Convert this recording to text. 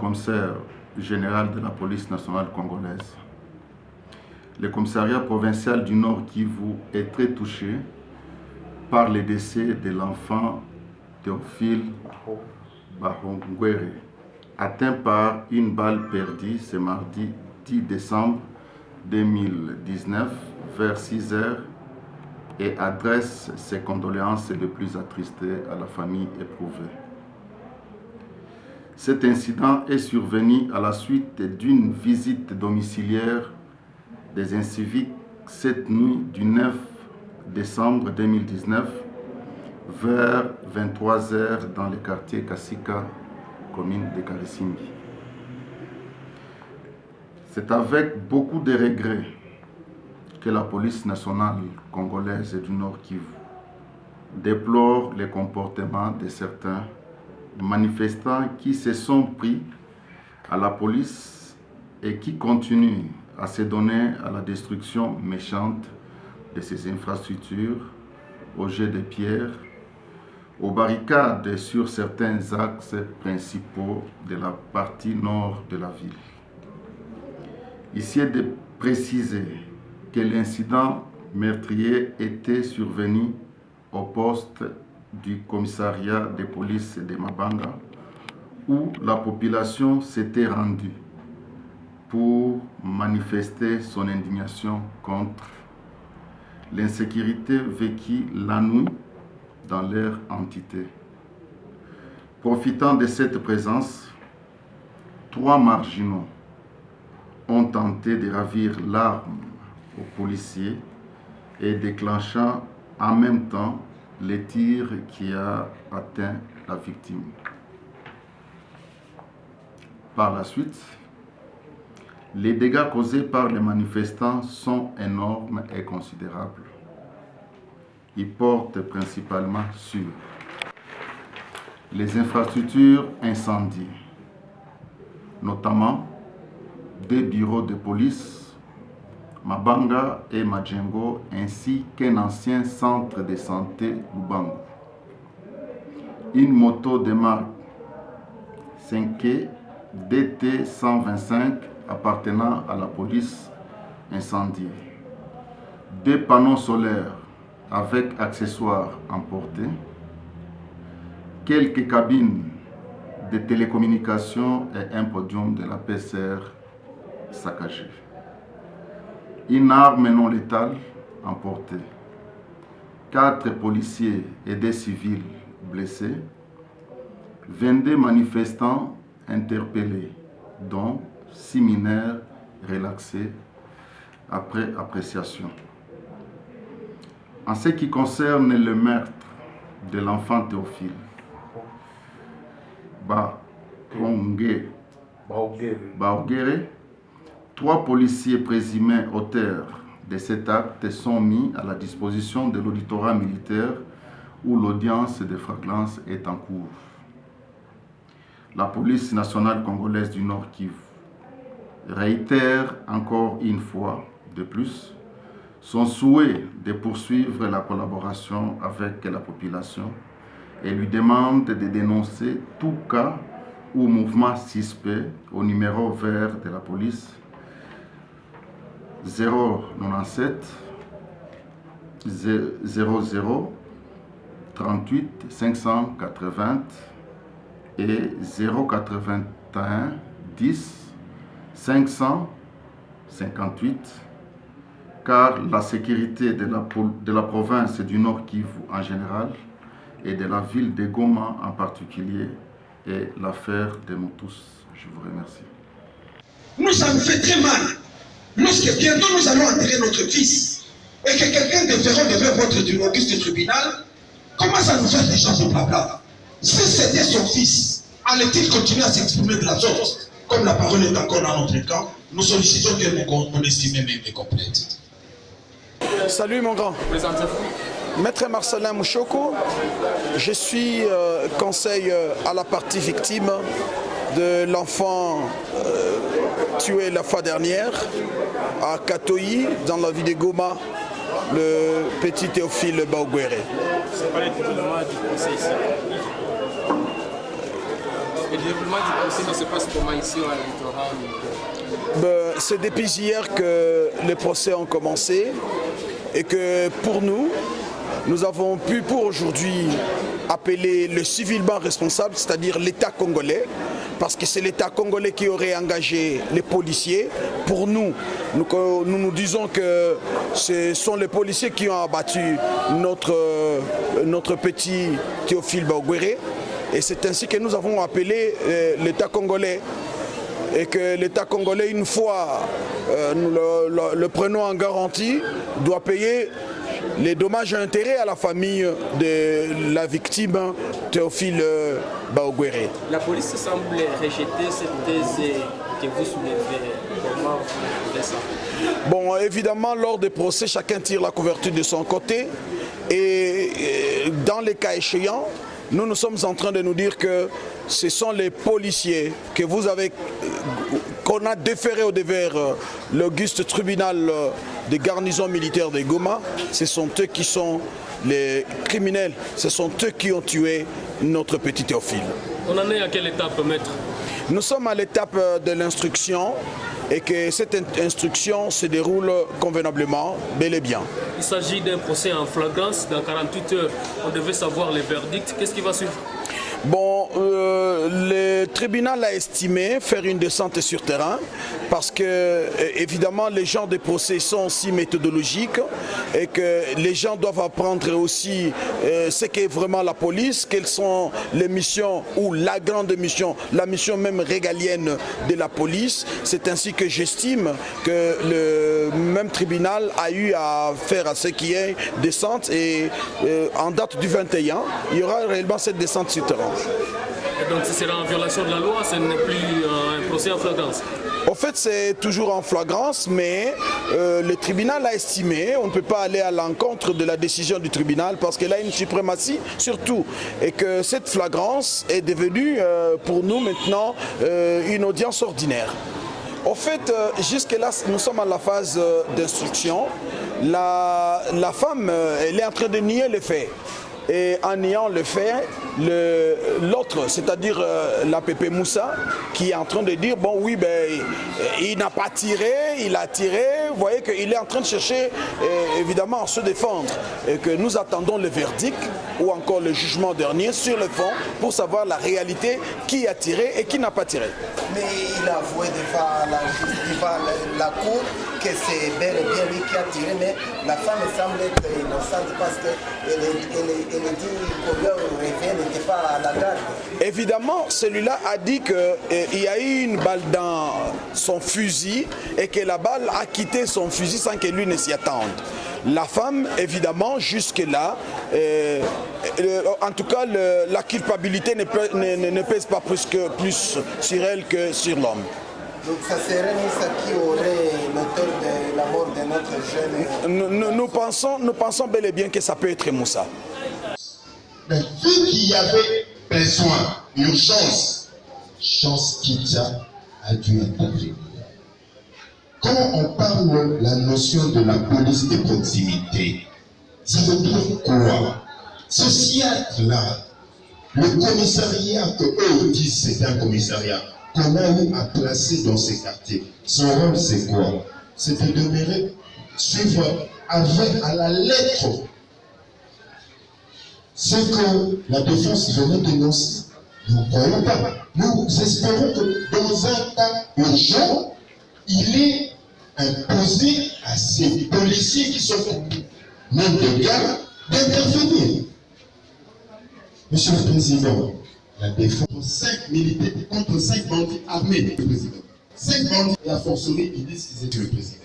commissaire général de la police nationale congolaise. Le commissariat provincial du Nord Kivu est très touché par le décès de l'enfant Théophile Bahongwere, atteint par une balle perdue ce mardi 10 décembre 2019 vers 6 heures et adresse ses condoléances les plus attristées à la famille éprouvée. Cet incident est survenu à la suite d'une visite domiciliaire des inciviques cette nuit du 9 décembre 2019 vers 23 heures dans le quartier Kasika, commune de Karisimbi. C'est avec beaucoup de regrets que la police nationale congolaise du Nord Kivu déplore les comportements de certains manifestants qui se sont pris à la police et qui continuent à se donner à la destruction méchante de ces infrastructures, aux jets de pierres, aux barricades sur certains axes principaux de la partie nord de la ville. Ici est de préciser que l'incident meurtrier était survenu au poste du commissariat de police de Mabanga, où la population s'était rendue pour manifester son indignation contre l'insécurité vécue la nuit dans leur entité. Profitant de cette présence, 3 marginaux ont tenté de ravir l'arme aux policiers et déclenchant en même temps les tirs qui a atteint la victime. Par la suite, les dégâts causés par les manifestants sont énormes et considérables. Ils portent principalement sur les infrastructures incendiées, notamment des bureaux de police, Mabanga et Madjengo, ainsi qu'un ancien centre de santé Lubango. Une moto de marque 5 DT 125 appartenant à la police incendiée. 2 panneaux solaires avec accessoires emportés. Quelques cabines de télécommunications et un podium de la PCR saccagé. Une arme non létale emportée. 4 policiers et des civils blessés. 22 manifestants interpellés, dont 6 mineurs relaxés après appréciation. En ce qui concerne le meurtre de l'enfant Théophile Bahongwere, 3 policiers présumés auteurs de cet acte sont mis à la disposition de l'auditorat militaire où l'audience de flagrance est en cours. La police nationale congolaise du Nord Kivu réitère encore une fois de plus son souhait de poursuivre la collaboration avec la population et lui demande de dénoncer tout cas ou mouvement suspect au numéro vert de la police 097 00 38 580 et 081 10 558, car la sécurité de la province du Nord Kivu en général et de la ville de Goma en particulier est l'affaire de nous tous. Je vous remercie. Nous, ça nous fait très mal lorsque bientôt nous allons enterrer notre fils et que quelqu'un différent devait votre du auguste tribunal. Comment ça nous fait des gens de blabla? Si c'était son fils, allait-il continuer à s'exprimer de la sorte? Comme la parole est encore dans notre camp, nous sollicitons que mon estimé même est complète. Salut mon grand. Maître Marcelin Mouchoko, je suis conseil à la partie victime de l'enfant tué la fois dernière à Katoyi, dans la ville de Goma, le petit Théophile Bahongwere. C'est pas le tribunal du conseil ici. Et le déroulement du procès ne se passe comment ici à l'électorat? C'est depuis hier que les procès ont commencé et que pour nous, nous avons pu pour aujourd'hui appeler le civilement responsable, c'est-à-dire l'État congolais, parce que c'est l'État congolais qui aurait engagé les policiers. Pour nous, nous disons que ce sont les policiers qui ont abattu notre petit Théophile Baoguéré. Et c'est ainsi que nous avons appelé l'État congolais. Et que l'État congolais, une fois nous le prenons en garantie, doit payer les dommages et intérêts à la famille de la victime Théophile Baoguéré. La police semble rejeter cette thèse que vous soulevez. Comment vous voulez ça? Bon, évidemment, lors des procès, chacun tire la couverture de son côté. Et dans les cas échéants, nous sommes en train de nous dire que ce sont les policiers que qu'on a déféré au devers l'auguste tribunal de garnison militaire de Goma. Ce sont eux qui sont les criminels, ce sont eux qui ont tué notre petit Théophile. On en est à quelle étape, maître? Nous sommes à l'étape de l'instruction et que cette instruction se déroule convenablement, bel et bien. Il s'agit d'un procès en flagrance. Dans 48 heures, on devait savoir les verdicts. Qu'est-ce qui va suivre? Bon, le tribunal a estimé faire une descente sur terrain parce que, évidemment, les gens des procès sont aussi méthodologiques et que les gens doivent apprendre aussi ce qu'est vraiment la police, quelles sont les missions ou la grande mission, la mission même régalienne de la police. C'est ainsi que j'estime que le même tribunal a eu à faire à ce qui est descente et en date du 21, il y aura réellement cette descente sur terrain. Et donc, si c'est en violation de la loi, ce n'est plus un procès en flagrance? En fait, c'est toujours en flagrance, mais le tribunal a estimé, on ne peut pas aller à l'encontre de la décision du tribunal parce qu'elle a une suprématie surtout, et que cette flagrance est devenue pour nous maintenant une audience ordinaire. En fait, jusque-là, nous sommes à la phase d'instruction. La femme, elle est en train de nier les faits. Et en niant le fait, l'autre, c'est-à-dire la Pépé Moussa, qui est en train de dire, bon oui, il n'a pas tiré, il a tiré, vous voyez qu'il est en train de chercher évidemment à se défendre. Et que nous attendons le verdict ou encore le jugement dernier sur le fond pour savoir la réalité, qui a tiré et qui n'a pas tiré. Mais il a avoué devant la cour que c'est bel et bien lui qui a tiré, mais la femme semble être innocente parce qu'elle dit combien Réveil n'était pas à la garde. Évidemment, celui-là a dit qu'il y a eu une balle dans son fusil et que la balle a quitté son fusil sans que lui ne s'y attende. La femme, évidemment, jusque-là, en tout cas, la culpabilité ne pèse pas plus sur elle que sur l'homme. Donc ça serait Moussa qui aurait l'auteur de la mort de notre jeune... Nous pensons bel et bien que ça peut être Moussa. Mais vu qu'il y avait besoin, urgence, Chance Kitcha a dû intervenir. Quand on parle de la notion de la police de proximité, ça veut dire quoi? Ceci là, le commissariat que eux disent c'est un commissariat, qu'on a eu à placer dans ces quartiers, son rôle c'est quoi? C'est de demeurer, suivre avec à la lettre ce que la défense venait dénoncer. Nous ne croyons pas. Nous espérons que dans un cas urgent, il est imposé à ces policiers qui sont même de garde d'intervenir. Monsieur le Président, la défense, 5 militaires contre 5 bandits armés, le Président. 5 bandits, et à forcerie, ils disent qu'ils étaient le Président.